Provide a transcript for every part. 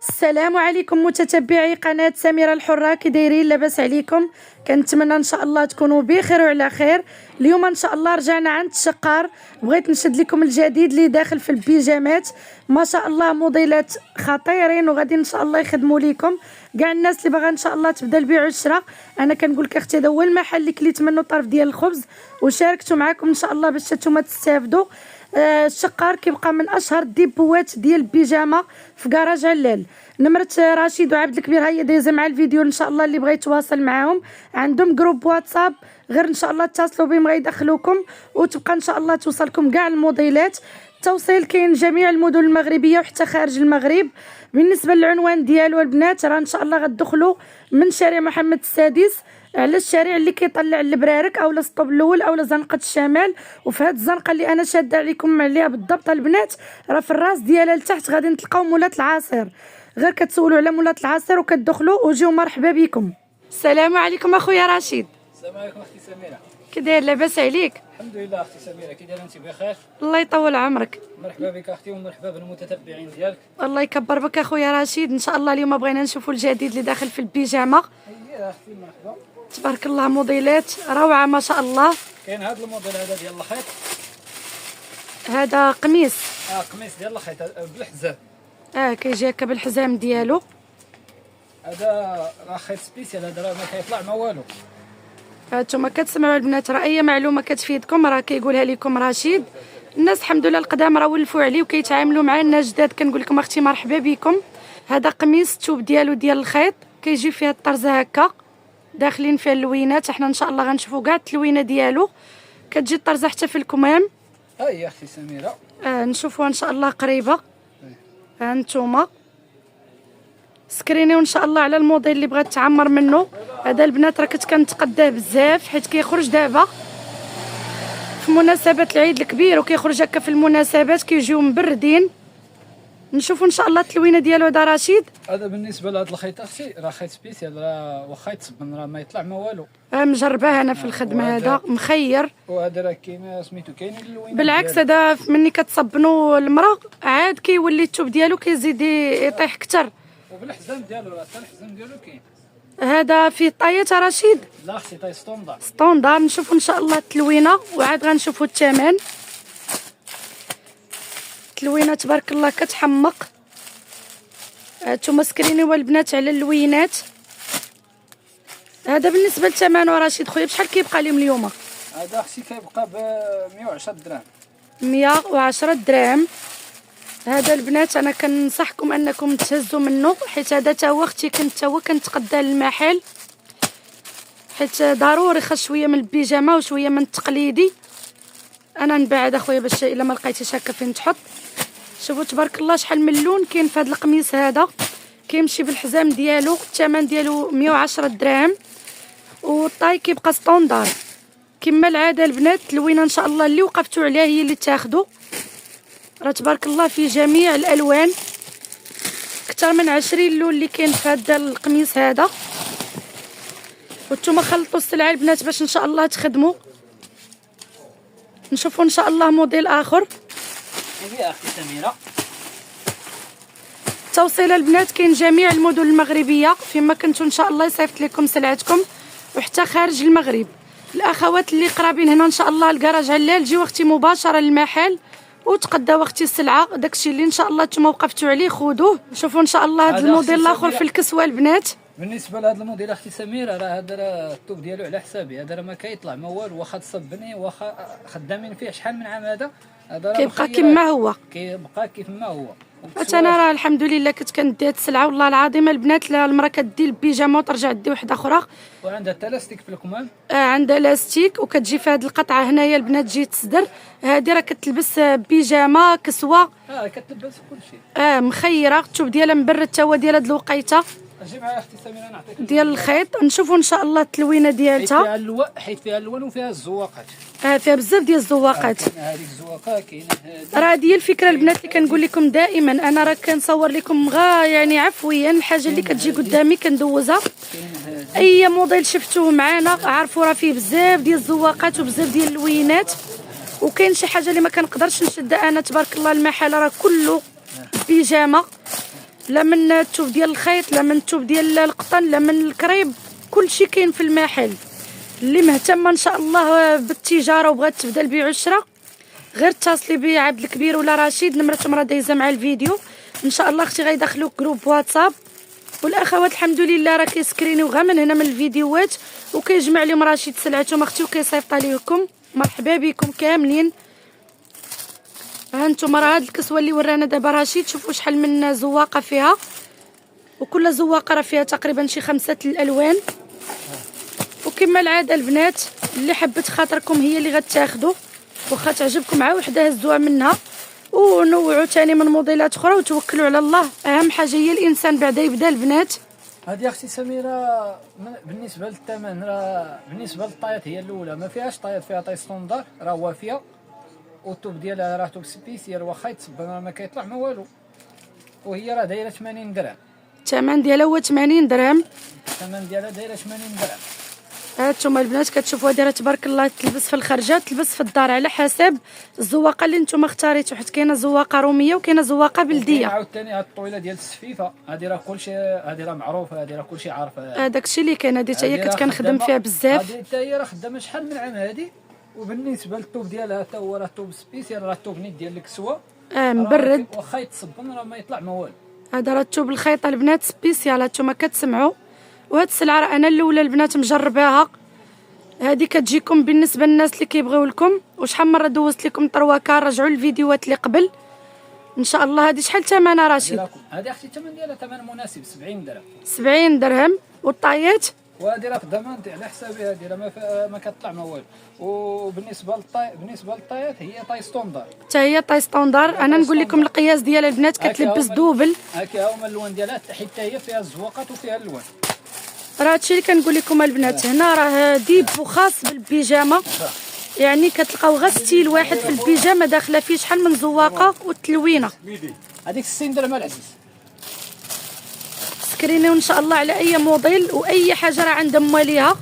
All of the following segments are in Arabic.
السلام عليكم متتبعي قناة سميرة الحرة، كي دايرين؟ لاباس عليكم؟ كنتمنى ان شاء الله تكونوا بخير وعلى خير. اليوم ان شاء الله رجعنا عند الشقار، بغيت نشد لكم الجديد اللي داخل في البيجامات. ما شاء الله موديلات خطيرين وغادي ان شاء الله يخدموا لكم كاع الناس اللي باغا ان شاء الله تبدا البيع والشراء. انا كنقول لك اختي هذا هو المحل اللي كليت منه طرف ديال الخبز وشاركته معكم ان شاء الله باش نتوما تستافدوا. الشقار كيبقى من اشهر الديبوات ديال البيجامه في كراج علال. نمرة رشيد وعبد الكبير هي دايزه مع الفيديو، ان شاء الله اللي بغى يتواصل معاهم عندهم جروب واتساب، غير ان شاء الله اتصلوا بهم غيدخلوكم وتبقى ان شاء الله توصلكم كاع الموديلات. التوصيل كاين جميع المدن المغربيه وحتى خارج المغرب. بالنسبه للعنوان ديالو البنات راه ان شاء الله غتدخلوا من شارع محمد السادس على الشارع اللي كيطلع للبرارك اولا السطوب الاول اولا زنقه الشمال. وفي هاد الزنقه اللي انا شاده عليكم عليها بالضبط البنات راه في الراس ديالها لتحت غادي تلقاو مولات العصير، غير كتسولوا على مولات العصير وكتدخلوا وجيو مرحبا بكم. السلام عليكم اخويا رشيد. السلام عليكم اختي سميره. كي داير؟ لاباس عليك؟ الحمد لله اختي سميره، كي دايره انت؟ بخير الله يطول عمرك. مرحبا بك اختي ومرحبا بالمتتبعين ديالك. الله يكبر بك اخويا رشيد. ان شاء الله اليوم بغينا نشوفوا الجديد اللي داخل في البيجامه. هيا اختي مرحبا. تبارك الله موديلات روعه ما شاء الله. كاين هذا الموديل هذا ديال الخيط، هذا قميص قميص ديال الخيط بالحزام. كيجي هكا بالحزام ديالو. هذا راه خيط سبيسيال، هذا راه ما كيطلع ما والو. هانتوما كتسمعوا البنات، راه اي معلومه كتفيدكم راه كيقولها لكم رشيد. الناس الحمد لله القدام راه ولفوا عليه وكيتعاملوا معاه، الناس جداد كنقول لكم اختي مرحبا بكم. هذا قميص الثوب ديالو ديال الخيط كيجي فيها الطرزه هكا داخلين فيها اللوينات. احنا ان شاء الله غنشوفوا كاع التلوينه ديالو، كتجي الطرزه حتى في الكمام. هيا اختي سميره نشوفوها ان شاء الله قريبه. هانتوما سكرينيو ان شاء الله على الموديل اللي بغات تعمر منه. هذا البنات راه كنت كنتقداه بزاف حيت كيخرج دابا في مناسبات العيد الكبير وكيخرج هكا في المناسبات كيجيو مبردين. نشوفوا ان شاء الله التلوينه ديالو هذا رشيد. هذا بالنسبه لهذا الخيط اختي راه خيط سبيسيال، راه واخا يتصبن راه ما يطلع ما والو. مجرباه انا في الخدمه، هذا مخير. وهذا راه كاين سميتو كاين اللوين بالعكس هذا ملي كتصبنوا المراه عاد كيولي الثوب ديالو كيزيد يطيح اكثر. وبالحزام ديالو راه حتى الحزام ديالو كاين. هذا فيه طايات رشيد؟ لا اختي طاي ستوندار. ستوندار. نشوفوا ان شاء الله التلوينه وعاد غنشوفوا الثمن. التلوينه تبارك الله كتحمق. هانتوما سكرينيو البنات على اللوينات. هذا بالنسبه لثمنه رشيد خويا بشحال كيبقى لهم اليوم؟ هذا اختي كيبقى ب 110 درهم. 110 درهم. هذا البنات انا كنصحكم انكم تهزوا منه حيت هذا تا هو اختي كنت هو كنتقدى للمحل، حيت ضروري خاص شويه من البيجامه وشويه من التقليدي. انا نبعد اخويا باش الا ما لقيتيش هكا فين تحط. شوفوا تبارك الله شحال من لون كاين في هذا القميص. هذا كيمشي بالحزام ديالو، الثمن ديالو 110 درهم والطاي كيبقى ستوندار كما العاده. البنات التلوينه ان شاء الله اللي وقفتوا عليها هي اللي تاخذوا. راه تبارك الله في جميع الالوان، اكثر من 20 لون اللي كاين في هذا القميص هذا. وانتم خلطوا السلعه البنات باش ان شاء الله تخدموا. نشوفوا ان شاء الله موديل اخر. هي اختي سميره توصيل البنات كاين جميع المدن المغربيه، فيما كنتوا ان شاء الله يصيفط لكم سلعتكم وحتى خارج المغرب. الاخوات اللي قرابين هنا ان شاء الله الكراج علال جيو اختي مباشره للمحل وتقداو اختي السلعه. داكشي اللي ان شاء الله نتوما وقفتوا عليه خذوه. شوفوا ان شاء الله هذا الموديل الاخر في الكسوه البنات. بالنسبه لهذا الموديل اختي سميره راه هذا راه الطوب ديالو على حسابي، هذا راه ما كيطلع ما والو، واخا تصبني واخا خدامين فيه شحال من عام هذا راه كيبقى كما هو، كيبقى كيف ما هو. انا راه الحمد لله كنت كندي هاد السلعه والله العظيم البنات. المراه كدي البيجامه وترجع دي وحده اخرى. وعندها تلاستيك في الكمام. عندها لاستيك وكتجي في هاد القطعه هنايا البنات تجي تصدر. هذه راه كتلبس بيجامه كسوه كتلبس كلشي. مخيره. الثوب ديالها مبرد تا هو ديال هاد الوقيته. اجي معايا اختي سميره نعطيك ديال الخيط. نشوفوا ان شاء الله التلوينه ديالتها. حيت فيها الالوان وفيها الزواقات. فيها بزاف ديال الزواقات. كاينه هذيك الزواقه، كاينه راه هذه هي الفكره البنات اللي كنقول لكم دائما. انا راه كنصور لكم يعني عفويا الحاجه اللي كتجي قدامي كندوزها. اي موديل شفتوه معنا عرفوا راه فيه بزاف ديال الزواقات وبزاف ديال اللوينات. وكاين شي حاجه اللي ما كنقدرش نشدها انا تبارك الله المحل راه كله بيجامه. لا من التوب ديال الخيط، لا من التوب ديال القطن، لا من الكريب، كلشي كاين في المحل. اللي مهتمه ان شاء الله بالتجاره وبغات تبدا البيع والشراء غير اتصلي بي عبد الكبير ولا رشيد، نمرتهم راه دايزه مع الفيديو. ان شاء الله اختي غيدخلوك جروب واتساب، والاخوات الحمد لله راه كيسكرينيو غير من هنا من الفيديوهات وكيجمع لهم رشيد سلعتهم اختي وكيصيفط ليكم. مرحبا بكم كاملين. ها انتم راه هاد الكسوه اللي ورانا دابا رشيد، شوفوا شحال من زواقه فيها، وكل زواقه راه فيها تقريبا شي 5 الالوان. وكما العاده البنات اللي حبت خاطركم هي اللي غتاخذوا، واخا تعجبكم مع وحده هزوها منها ونوعوا ثاني من موديلات اخرى وتوكلوا على الله. اهم حاجه هي الانسان بعدا يبدا البنات. هذه اختي سميره بالنسبه للثمن راه بالنسبه للطايات هي الاولى ما فيهاش طايات، فيها طاي ستوندار راه وافيه، والطوب ديالها راه طوب سبيسيال واخا يتصبن راه ما كيطلع ما والو، وهي راه دايره 80 درهم. الثمن ديالها هو 80 درهم. الثمن ديالها دايره 80 درهم. هانتوما البنات كتشوفوا هذه راه تبارك الله تلبس في الخرجه تلبس في الدار على حسب الزواقه اللي نتوما اختاريتو، حيت كاينه زواقه روميه وكاينه زواقه بلديه. عاوتاني هاد الطويله ديال السفيفه هذه راه كلشي، هذه راه معروفه، هذه راه كلشي عارفه. هذاك الشيء اللي كاين، هذه حتى هي كنت كنخدم فيها بزاف. هذه حتى هي راه خدامه شحال من عام هذه. وبالنسبه للطوب ديالها حتى هو راه طوب سبيسيال، راه الطوب نيت ديال الكسوه مبرد واخا يتصبن راه ما يطلع ما والو. هذا راه الثوب الخيط البنات سبيسيال، هانتوما كتسمعوا. وهاد السلعه راه انا الاولى البنات مجرباها، هذه كتجيكم بالنسبه للناس اللي كيبغيو لكم. وشحال مره دوزت لكم طرواكه، رجعوا الفيديوهات اللي قبل ان شاء الله. هذه شحال ثمنها رشيد؟ هذه اختي الثمن ديالها ثمن مناسب 70 درهم. 70 درهم. والطايات وهذه راه خدامه على حسابي، هذه راه ما كتطلع ما والو. وبالنسبه للطايات هي طاي ستوندار، حتى هي طاي ستوندار. انا نقول لكم القياس ديال البنات كتلبس دوبل. هكا هما اللون ديالها حتى هي فيها الزواقات وفيها اللون. راه هادشي اللي كنقول لكم البنات، هنا راه ديبو خاص بالبيجامه، يعني كتلقاو غير ستيل واحد في البيجامه داخله فيه شحال من زواقه والتلوينه. هذيك 60 درهم العزيز. سكرينيو ان شاء الله على اي موديل واي حاجه راه عند مواليها.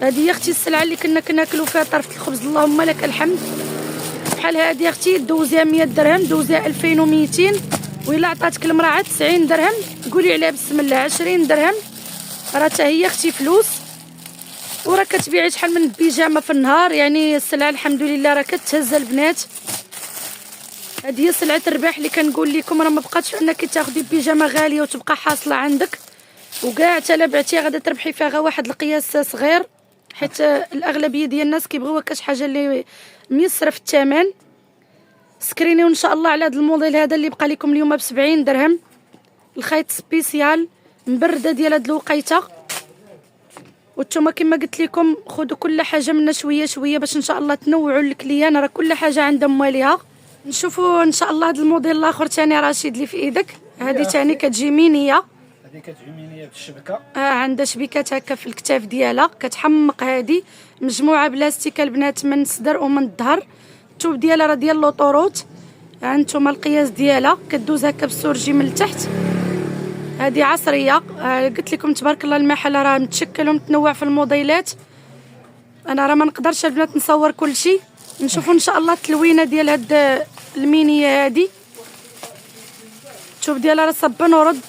هذه يا اختي السلعه اللي كنا كناكلوا فيها طرف الخبز اللهم لك الحمد. بحال هذه اختي دوزيها 100 درهم، دوزيها 2200، وإلا عطاتك المراه عاد 90 درهم قولي عليها بسم الله 20 درهم. راه حتى هي اختي فلوس، وراه كتبيعي شحال من بيجامه في النهار. يعني السلعه الحمد لله راه كتهز البنات. هذه هي سلعه الربح اللي كنقول لكم، راه ما بقاتش انك تاخذي بيجامه غاليه وتبقى حاصله عندك، وكاع حتى لا بعتيها غادا تربحي فيها غير واحد القياس صغير، حيت الاغلبيه ديال الناس كيبغيو هكا شي حاجه اللي ميسره في الثمن. سكرينيو ان شاء الله على هذا الموديل هذا اللي بقى لكم اليوم ب70 درهم. الخيط سبيسيال مبرده ديال هاد الوقيته. وانتم كما قلت لكم خذوا كل حاجه منا شويه شويه باش ان شاء الله تنوعوا الكليان، راه كل حاجه عند مواليها. نشوفوا ان شاء الله هذا الموديل الاخر ثاني رشيد اللي في ايدك. هذه ثاني كتجي مينيه، هذه كتجي مينيه بالشبكه. عندها شبيكات هكا في الكتاف ديالها كتحمق. هذه مجموعه بلاستيك البنات من الصدر ومن الظهر. الثوب ديالها راه ديال لوطوروت، هانتوما القياس ديالها كدوز هكا بالسورجي من التحت. هذه عصريه. قلت لكم تبارك الله المحل راه متشكل ومتنوع في الموديلات. انا راه ما نقدرش البنات نصور كل شيء. نشوفوا ان شاء الله التلوينه ديال هاد المينيه هذه. الثوب ديالها راه صبن ورد.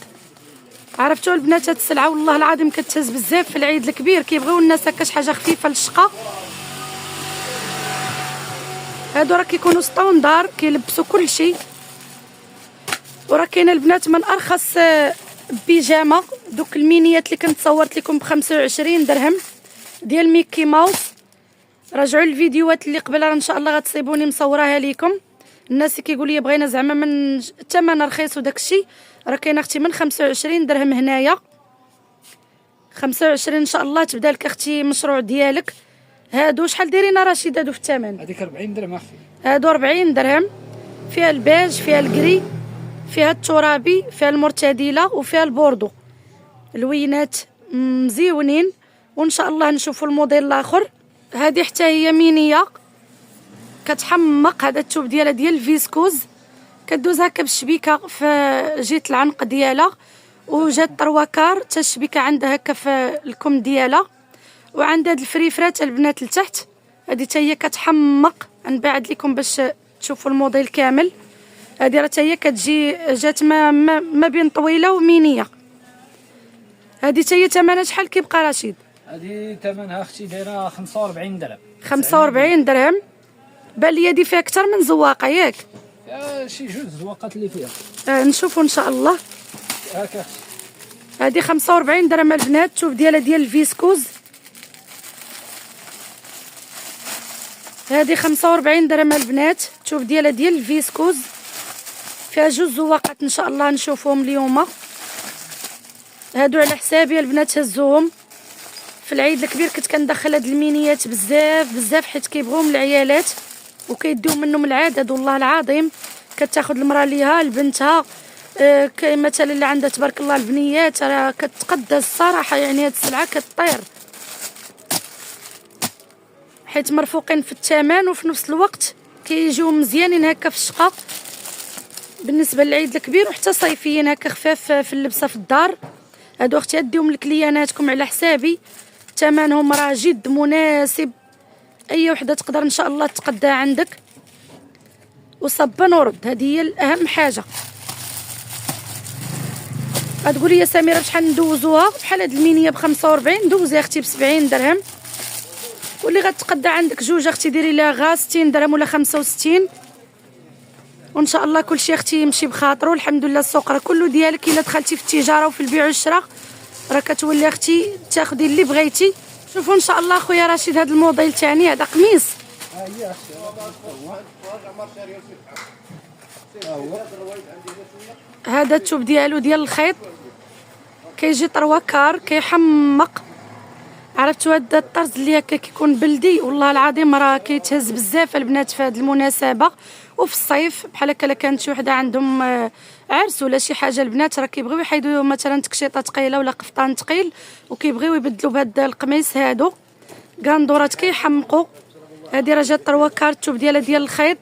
عرفتوا البنات هاد السلعه والله العظيم كتهز بزاف في العيد الكبير، كيبغيو الناس هكا شي حاجه خفيفه للشقه. هادو راه كيكونوا ستوندار كيلبسوا كل شيء. وراه كاينه البنات من ارخص بيجامه دوك المينيات اللي كنت صورت لكم ب25 درهم ديال ميكي ماوس. راجعوا الفيديوهات اللي قبل راه ان شاء الله غتصيبوني مصوراها لكم. الناس اللي كيقول لي بغينا زعما من الثمن رخيص وداك الشيء، راه كاينه اختي من 25 درهم هنايا. 25 ان شاء الله تبدا لك اختي مشروع ديالك. هادو شحال دايرين رشيد هادو في الثمن؟ هذيك 40 درهم اختي. هادو 40 درهم. فيها البيج، فيها الكري، فيها الترابي، فيها المرتديله، وفيها البوردو. الوينات مزيونين. وان شاء الله نشوفوا الموديل الاخر. هذه حتى هي مينيه كتحمق. هذا الثوب ديالها ديال الفيسكوز، كدوز هكا بالشبيكه في جهه العنق ديالها، وجات طرواكار حتى الشبيكه عندها هكا في الكم ديالها، وعندها هاد الفريفرات البنات لتحت. هذه حتى هي كتحمق. نبعد لكم باش تشوفوا الموديل كامل. هذه راه هي كتجي جات ما بين طويله ومينيه. هذه هي ثمنها شحال كيبقى رشيد؟ هذه ثمنها اختي دايره 45 درهم. 45 درهم. بان لي هذه فيها اكثر من زواقه ياك؟ شي جوج زواقات اللي فيها. نشوفوا ان شاء الله. هاك اختي هذه 45 درهم البنات. شوف ديالها ديال الفيسكوز. هذه 45 درهم البنات. شوف ديالها ديال الفيسكوز، فيها جوج زواقات ان شاء الله نشوفهم اليوم. هادو على حسابي البنات، هزوهم في العيد الكبير. كنت كندخل هاد المينيات بزاف حيت كيبغيهم العيالات وكيديو منهم العدد. والله العظيم كتاخذ المراه ليها لبنتها. مثلا اللي عندها تبارك الله البنيات راه كتقدس الصراحه، يعني هاد السلعه كطير حيت مرفوقين في الثمن وفي نفس الوقت كيجيو مزيانين هكا في الشقه بالنسبه للعيد الكبير، وحتى صيفيين هكا خفاف في اللبسه في الدار. هادو اختي اديهم لكلياناتكم على حسابي، ثمنهم راه جد مناسب. اي وحده تقدر ان شاء الله تقدها عندك وصبا ورد. هذه هي اهم حاجه. غتقولي يا سميره بشحال ندوزوها؟ بحال هاد المينيه ب 45 دوزي اختي ب 70 درهم. واللي غتقدى عندك جوج اختي ديري لها غا 60 درهم ولا 65. وان شاء الله كلشي اختي يمشي بخاطرو. الحمد لله السوق راه كله ديالك. الا دخلتي في التجاره وفي البيع والشراء راه كتولي اختي تاخدي اللي بغيتي. شوفوا ان شاء الله خويا رشيد هذا الموديل ثاني. هذا قميص. هذا الثوب ديالو ديال الخيط كيجي طروكار كيحمق. عرفتوا هذا الطرز اللي هكا كيكون بلدي؟ والله العظيم راه كيتهز بزاف البنات في هذه المناسبه. وفي الصيف بحال هكا الا كانت شي وحده عندهم عرس ولا شي حاجه، البنات راه كيبغيو يحيدوا مثلا تكشيطه ثقيله ولا قفطان ثقيل وكيبغيو يبدلوا بهذا القميص. هادو كاندورات كيحمقوا. هذه راه جات طروكار الثوب ديالها ديال الخيط.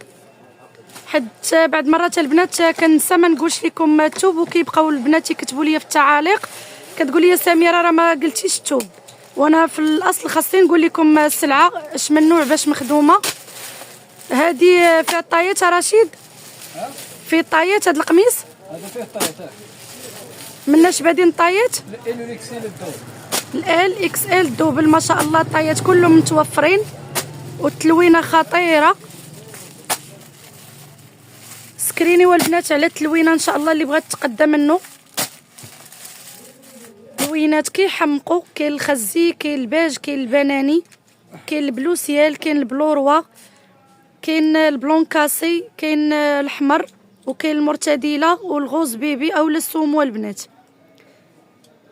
حيت بعد مرات البنات كنسى ما نقولش لكم الثوب وكيبقاو البنات يكتبوا لي في التعاليق كتقول لي سميره راه ما قلتيش الثوب، وانا في الاصل خاصني نقول لكم السلعه اش من نوع باش مخدومه. هذه فيها طايات رشيد؟ فيه طايات هذا القميص؟ هذا فيه طايات. مناش بادين طايات؟ ال اكس ال الدوبل. ال اكس ال دوبل ما شاء الله. الطايات كلهم متوفرين والتلوينه خطيره. سكريني والبنات على التلوينه ان شاء الله اللي بغات تقدم منه. تلوينات كيحمقوا. كاين الخزي، كاين الباج، كاين البناني، كاين البلو سيال، كاين البلو روا، كاين البلون كاسي، كاين الاحمر، وكاين المرتديله والغوز بيبي او السومو البنات.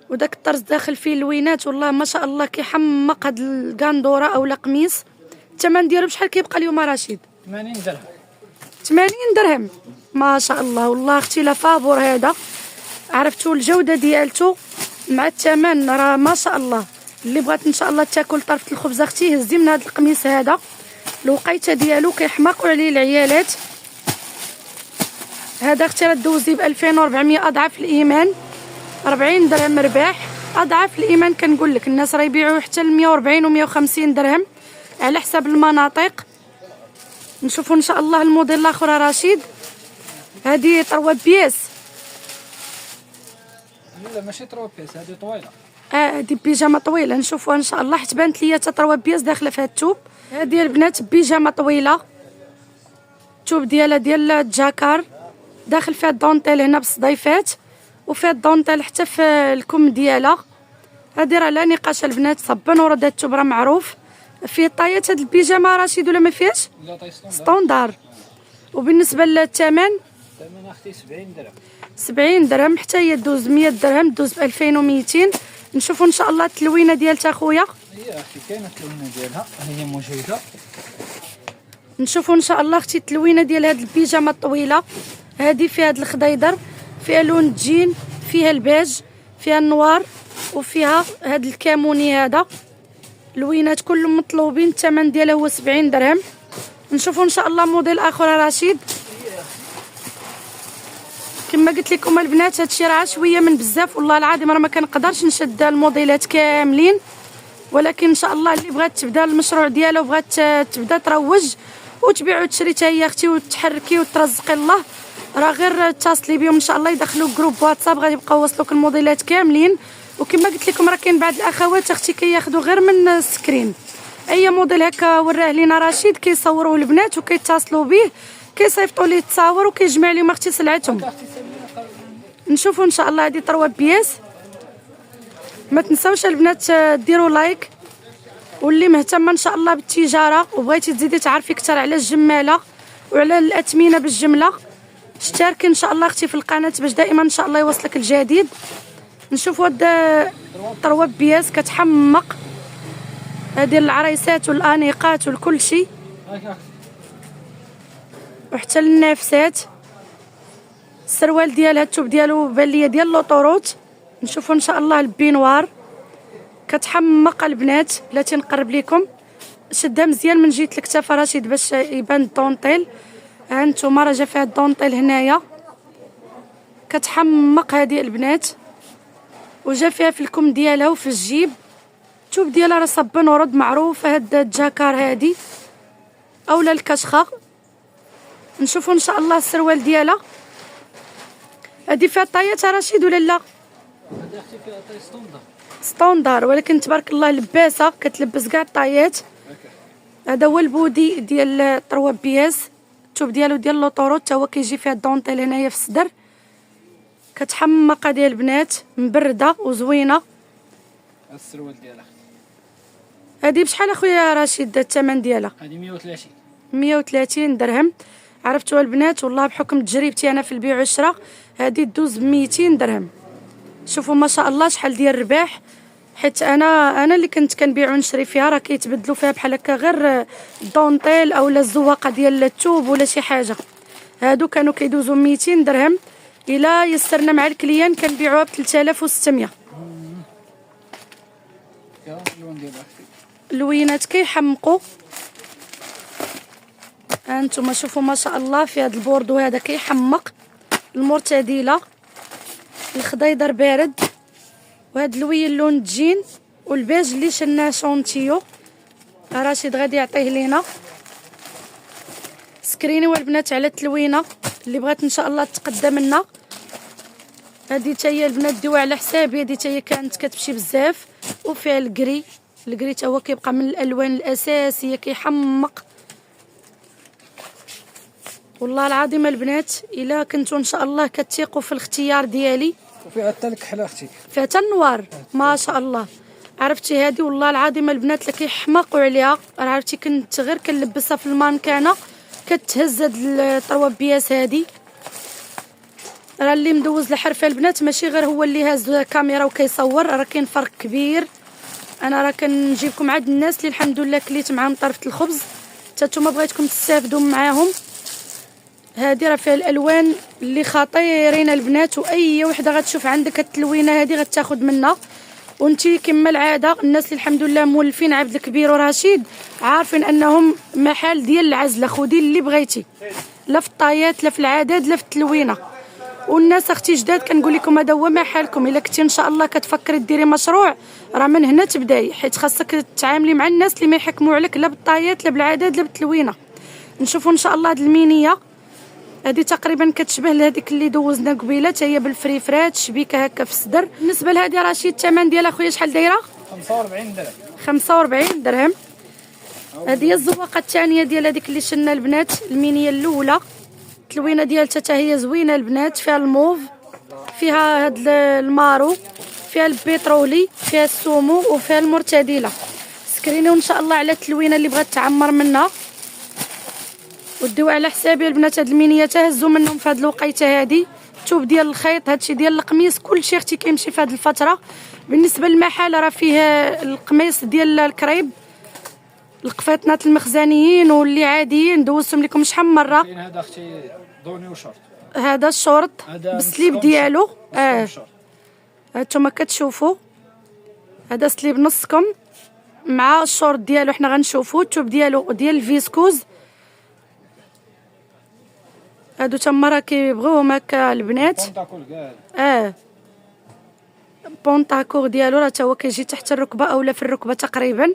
وداك الطرز داخل فيه اللوينات. والله ما شاء الله كيحمق هاد الكاندوره او القميص. الثمن ديالو بشحال كيبقى اليوم رشيد؟ 80 درهم. 80 درهم ما شاء الله. والله اختي لا فابور هذا. عرفتوا الجوده ديالته مع الثمن راه ما شاء الله. اللي بغات ان شاء الله تاكل طرفه الخبز اختي هزي من هذا القميص هذا. الوقيته ديالو كيحماقوا عليه العيالات. هذا اختي راه دوزي ب 2400 اضعاف الايمان. 40 درهم رباح. اضعاف الايمان كنقول لك. الناس راه يبيعوا حتى ل 140 و 150 درهم على حسب المناطق. نشوفوا ان شاء الله الموديل الاخر رشيد. هذه 3 بياس. لا ماشي 3 بياس، هذه طويله. هذه بيجامه طويله. نشوفوها ان شاء الله حيت بانت ليا حتى 3 بياس داخله في هذا الثوب. هذه البنات بيجامه طويله. الثوب ديالها ديال الجاكار داخل فيها الدونتيل هنا بالصديفات وفيها الدونتيل حتى في الكم ديالها. هذه راه لا نقاش البنات. صبا ورد. هذا الثوب راه معروف. فيه طايات هذه البيجامه رشيد ولا ما فيهاش؟ لا طاي ستوندار. وبالنسبه للثمن؟ الثمن اختي 70 درهم. 70 درهم. حتى هي دوز 100 درهم. دوز ب 2200. نشوفوا ان شاء الله التلوينه ديالتها خويا. هي اختي كاينه التلوينه ديالها هي موجوده. نشوفوا ان شاء الله اختي التلوينه ديال هذه البيجامه الطويله. هذه فيها هذا الخضيضر، فيها لون الجين، فيها الباج، فيها النوار، وفيها هذا الكاموني. هذا لوينات كلهم مطلوبين. الثمن ديالها هو 70 درهم. نشوفوا ان شاء الله موديل اخر رشيد. كما قلت لكم البنات هادشي راه شويه من بزاف. والله العظيم راه ما كنقدرش نشد الموديلات كاملين، ولكن ان شاء الله اللي بغات تبدا المشروع ديالها وبغات تبدا تروج وتبيع وتشري حتى هي اختي وتحركي وترزقي الله راه غير اتصلي بهم ان شاء الله يدخلوا جروب واتساب غادي يبقاو يوصلوك الموديلات كاملين. وكما قلت لكم راه كاين بعض الاخوات اختي كياخذوا غير من السكرين اي موديل هكا وراه لينا رشيد كيصوروه البنات وكيتصلوا به كيصيفطوا ليه التصاور وكيجمع لهم اختي سلعتهم. نشوفوا ان شاء الله هذه 3 بياس. ما تنساوش البنات ديروا لايك، واللي مهتمه ان شاء الله بالتجاره وبغيتي تزيدي تعرفي اكثر على الجماله وعلى الاثمنه بالجمله اشتركي ان شاء الله اختي في القناه باش دائما ان شاء الله يوصلك الجديد. نشوفوا هاد 3 بياس كتحمق، هذه العريسات والانيقات والكل شيء وحتى النافسات. السروال ديالها الثوب ديالو بان ليا ديال لوطوروت. نشوفوا ان شاء الله البينوار كتحمق البنات. بلاتي نقرب لكم شدها مزيان من جهه الكتاف رشيد باش يبان الدونطيل. ها انتم راه جا فيها الدونطيل هنايا كتحمق هذه البنات، وجا فيها في الكم ديالها وفي الجيب. الثوب ديالها راه صبن ورد معروفه هاد الجاكار هادي اولا الكشخه. نشوفوا ان شاء الله السروال ديالها. هادي فيها طايات رشيد ولا لا؟ هذا اختي فيها طاي ستوندار ولكن تبارك الله لباسه كتلبس كاع الطايات. هذا هو البودي ديال 3 بياس. الثوب ديالو ديال لوطوروت حتى هو كيجي فيها الدونطيل هنايا في الصدر. كتحمق ديال البنات مبرده وزوينه. السروال ديالها هذه بشحال اخويا رشيد الثمن ديالها؟ هذه 130 130 درهم. عرفتوا البنات والله بحكم تجربتي انا في البيع والشراء هذه دوز ب 200 درهم. شوفوا ما شاء الله شحال ديال الرباح، حيت انا اللي كنت كنبيع ونشري فيها راه كيتبدلوا فيها بحال هكا غير الدونطيل اولا الزواقه ديال الثوب ولا شي حاجه. هادو كانوا كيدوزوا 200 درهم. الا يسرنا مع الكليان كنبيعوها ب 3600. اللوينات كيحمقوا. هانتوما شوفوا ما شاء الله في هذا البوردو هذا كيحمق. المرتديله الخضيضر بارد، وهاد اللوين لون الجين والبيج اللي شلناه شونتيو. رشيد غادي يعطيه لينا. سكرينيو البنات على التلوينه اللي بغات ان شاء الله تقدم لنا. هذه حتى هي البنات ديوها على حسابي، هذه حتى هي كانت كتمشي بزاف. وفيها الكري حتى هو كيبقى من الالوان الاساسيه كيحمق. والله العظيم البنات الا كنتو ان شاء الله كتثيقوا في الاختيار ديالي. وفيها حتى الكحله اختي، فيها حتى النوار ما شاء الله. عرفتي هذه والله العظيم البنات اللي كيحماقوا عليها. عرفتي كنت غير كنلبسها في المانكانه كتهز هاد 3 بياس هذه. راه اللي مدوز الحرفه البنات ماشي غير هو اللي هاز كاميرا وكيصور، راه كاين فرق كبير. انا راه كنجيبكم عاد الناس اللي الحمد لله كليت معاهم طرفه الخبز حتى نتوما بغيتكم تستافدوا معاهم. هذه راه فيها الالوان اللي خطيرين البنات، واي وحده غتشوف عندك التلوينه هذه غتاخذ منها. وانتي كما العاده الناس اللي الحمد لله مولفين عبد الكبير ورشيد عارفين انهم محل ديال العزله. خدي اللي بغيتي لا في الطايات لا في العدد لا في التلوينه. والناس اختي جداد كنقول لكم هذا هو محلكم. الا كنتي ان شاء الله كتفكري ديري مشروع راه من هنا تبداي، حيت خاصك تتعاملي مع الناس اللي ما يحكموا عليك لا بالطايات لا بالعدد لا بالتلوينه. نشوفوا ان شاء الله هذه المينيه هذه تقريبا كتشبه لهذيك اللي دوزنا قبيله حتى هي بالفريفرات شبيكه هكا في الصدر. بالنسبه لهذه رشيد الثمن ديالها خويا شحال دايره؟ 45 درهم. 45 درهم. هذه هي الزواقه الثانيه ديال هذيك اللي شلنا البنات. المينيه الاولى التلوينه ديالها حتى هي زوينه البنات، فيها الموف فيها هاد المارو فيها البترولي فيها السومو وفيها المرتديله. سكرينيو ان شاء الله على التلوينه اللي بغات تعمر منها وديو على حسابي البنات. هاد المينيه تهزوا منهم في هاد الوقيته هادي. الثوب ديال الخيط هادشي ديال القميص كلشي اختي كيمشي في هاد الفتره. بالنسبه للمحل راه فيه القميص ديال الكريب القفيطنات المخزنيين واللي عاديين دوزتهم لكم شحال من مره. كاين هذا اختي دوني وشورت، هذا الشورت بالسليب ديالو. هانتوما كتشوفوا هذا سليب نصكم مع الشورت ديالو. حنا غنشوفوا الثوب ديالو ديال الفيسكوز. هادو تما راه كيبغيوهم هكا البنات. بونطاكور ديالو راه تا هو كيجي تحت الركبه اولا في الركبه تقريبا.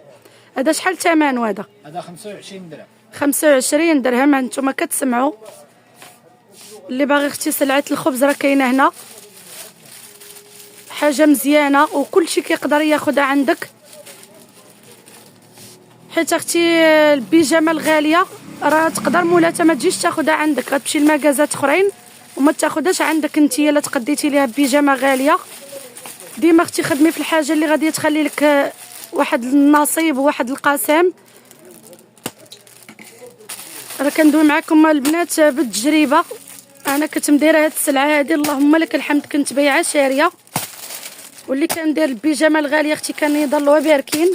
هذا شحال ثمنه هذا؟ هذا 25 درهم. 25 درهم. هانتوما كتسمعوا اللي باغي اختي سلعه الخبز راه كاينه هنا، حاجه مزيانه وكلشي كيقدر ياخدها عندك. حيت اختي البيجامه الغاليه راه تقدر مولاتها ما تجيش تاخدها عندك، غتمشي لمكازات اخرين وما تاخدهاش عندك نتيا الا تقديتي ليها بيجامه غاليه. ديما اختي خدمي في الحاجه اللي غادي تخلي لك واحد النصيب وواحد القسم. راه كندوي معكم البنات بالتجربه، انا كنت مديره هاد السلعه هادي اللهم لك الحمد، كنت بايعه شاريه، واللي كندير البيجامه الغاليه اختي كان يضلوا باركين.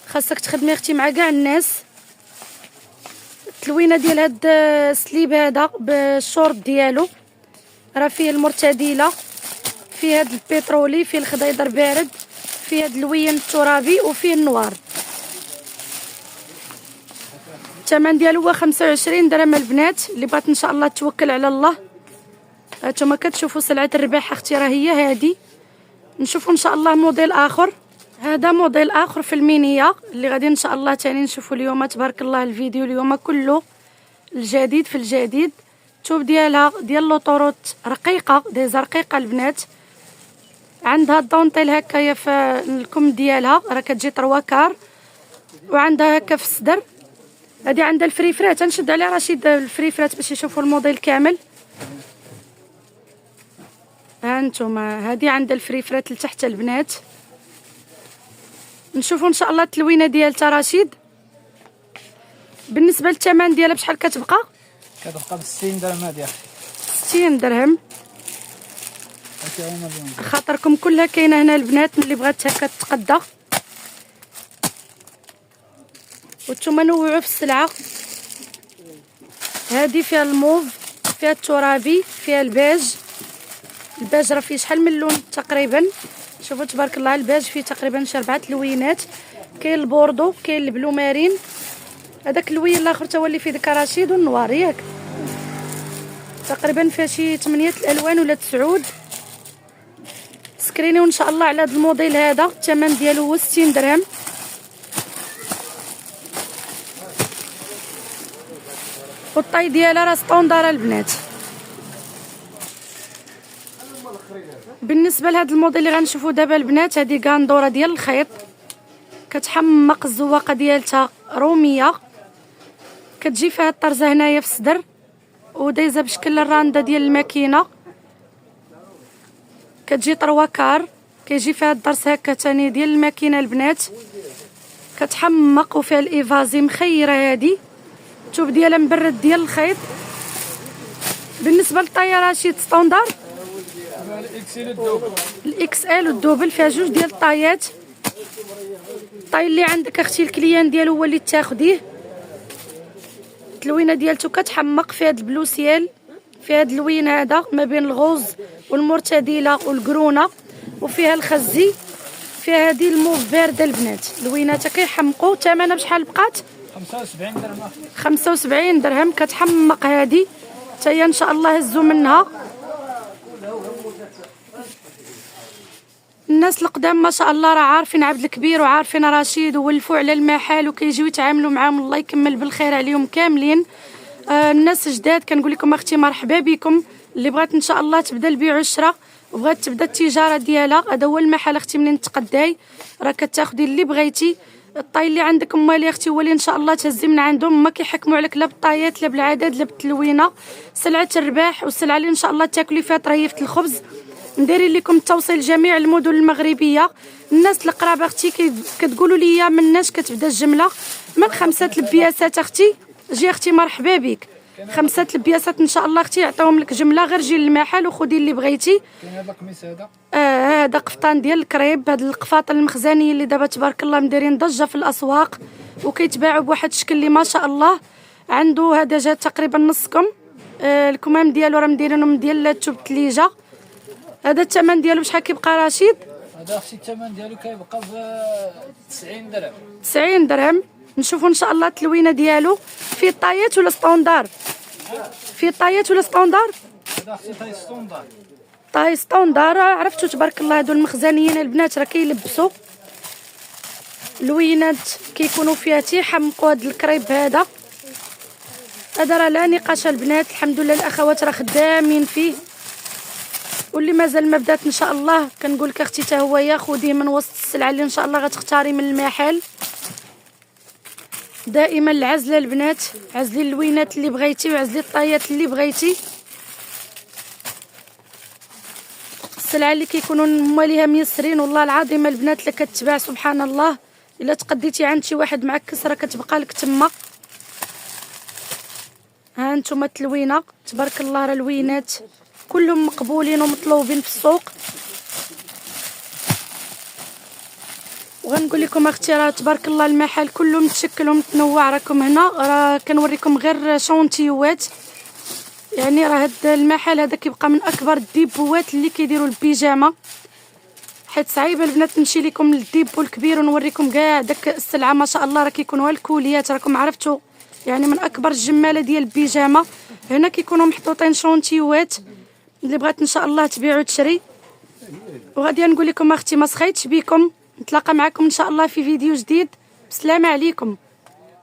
خاصك تخدمي اختي مع كاع الناس. التلوينه ديال هاد السليب هذا بالشورت ديالو راه فيه المرتديله، فيه هاد البترولي، فيه الخضيضر بارد، فيه هاد اللوين الترابي وفيه النوار. الثمن ديالو هو 25 درهم البنات. اللي بغات ان شاء الله توكل على الله. هانتوما كتشوفوا سلعه الرباح اختي راه هي هادي. نشوفوا ان شاء الله موديل اخر. هذا موديل اخر في المينيه اللي غادي ان شاء الله تاني نشوفوا اليوم. تبارك الله الفيديو اليوم كله الجديد في الجديد. الثوب ديالها ديال لوطوروت رقيقه، دايزه رقيقه البنات، عندها الدونطيل هكايا في الكم ديالها، راه كتجي 3 كار، وعندها هكا في الصدر. هذه عندها الفريفرات، نشد على رشيد الفريفرات باش يشوفوا الموديل كامل. ها نتوما هذه عندها الفريفرات لتحت البنات. نشوفوا ان شاء الله التلوينه ديال رشيد. بالنسبه للثمن ديالها بشحال كتبقى ب 60 درهم هذه 60 درهم. خاطركم كلها كاينه هنا البنات اللي بغات هكا تتقدى. وانتم نوعوا في السلعه. هذه فيها الموف، فيها الترابي، فيها البيج. البيج راه فيه شحال من لون تقريبا. شوفوا تبارك الله البيج فيه تقريبا شي 4 لوينات. كاين البوردو، كاين البلو مارين، هذاك اللوين الاخر تا هو اللي فيه ديك رشيد والنوار ياك. تقريبا فيها شي 8 الالوان ولا 9. سكرينيو ان شاء الله على هذا الموديل هذا. الثمن ديالو هو 60 درهم. والطاي ديالها راه ستوندار البنات. بالنسبه لهذا الموديل اللي غنشوفوا دابا البنات، هذه غاندوره ديال الخيط كتحمق، الزواقه ديالتها روميه، كتجي فيها الطرزه هنايا في الصدر ودايزه بشكل الرانده ديال الماكينه، كتجي 3 كار، كيجي فيها الضرس هكا تاني ديال الماكينه البنات، كتحمق وفيها الايفازي مخيره. هذه الثوب ديالها مبرد ديال الخيط. بالنسبه للطايه رشيد ستوندار الاكس ال والدوبل، فيها 2 ديال الطايات. الطاي اللي عندك اختي الكليان ديالو هو اللي تاخديه. التلوينه ديالته كتحمق، فيها هاد البلوسيال، فيها هاد اللوين هذا ما بين الغوز والمرتديله والقرونه، وفيها الخزي، فيها هذه الموف بارده البنات. لويناتها كيحمقوا. ثمنها بشحال بقات؟ 75 درهم. 75 درهم كتحمق هذه حتى هي ان شاء الله هزوا منها. الناس القدام ما شاء الله راه عارفين عبد الكبير وعارفين رشيد وولفوا على المحل وكيجيو يتعاملوا معاهم، الله يكمل بالخير عليهم كاملين. الناس جداد كنقول لكم اختي مرحبا بكم. اللي بغات ان شاء الله تبدا البيع والشراء وبغات تبدا التجاره ديالها، هذا هو المحل اختي منين تقداي راه كتاخدي اللي بغيتي. الطاي اللي عندك مالي اختي هو اللي ان شاء الله تهزي من عندهم، ما كيحكموا عليك لا بالطايات لا بالعدد لا بالتلوينه. سلعه الرباح والسلعه اللي ان شاء الله تاكلي فيها طريفه الخبز. ندير لكم التوصيل لجميع المدن المغربيه. الناس القرابه اختي كتقولوا لي مناش كتبدا الجمله من 5 البياسات اختي. جي اختي مرحبا بك. 5 البياسات ان شاء الله اختي يعطيهم لك جمله، غير جي للمحل وخدي اللي بغيتي. كاين هذا القميص هذا هذا قفطان ديال الكريب. هاد القفاطن المخزنيه اللي دابا تبارك الله مديرين ضجه في الاسواق وكيتباعوا بواحد الشكل اللي ما شاء الله. عنده هذا جا تقريبا نصكم. الكمام ديالو راه مديرينهم ديال الثوب الثليجه. هذا الثمن ديالو بشحال كيبقى رشيد؟ هذا اختي الثمن ديالو كيبقى ب 90 درهم. 90 درهم. نشوفوا ان شاء الله التلوينه ديالو. فيه طايات ولا ستوندار؟ فيه طايات ولا ستوندار؟ هذا اختي طاي ستوندار. طاي ستوندار. عرفتوا تبارك الله هادو المخزنيين البنات راه كيلبسوا لوينات كيكونوا فيها تيحمقوا هاد الكريب هذا. هذا راه لا نقاش البنات، الحمد لله الاخوات راه خدامين فيه. واللي مازال ما بدات ان شاء الله كنقول لك اختي حتى هو ياخذيه من وسط السلعه اللي ان شاء الله غتختاري من المحل. دائما العزله البنات، عزلي اللوينات اللي بغيتي وعزلي الطايات اللي بغيتي. السلعه اللي كيكونوا مواليها ميسرين والله العظيم البنات اللي كتباع سبحان الله. الا تقديتي عند شي واحد معكس راه كتبقى لك تما. ها انتم التلوينه تبارك الله، راه لوينات كلهم مقبولين ومطلوبين في السوق. وغنقول لكم اختي راه تبارك الله المحل كله متشكل ومتنوع. راكم هنا راه كنوريكم غير شونتيوات، يعني راه هاد المحل هذا كيبقى من اكبر الديبوات اللي كيديروا البيجامه، حيت صعيبه البنات نمشي لكم للديبو الكبير ونوريكم كاع داك السلعه ما شاء الله. راه كيكونوا الكوليات راكم عرفتوا، يعني من اكبر الجماله ديال البيجامه. هنا كيكونوا محطوطين شونتيوات اللي بغات ان شاء الله تبيع وتشري. وغادي نقول لكم اختي ما سخيتش بكم، نتلاقى معكم ان شاء الله في فيديو جديد. بسلامه عليكم.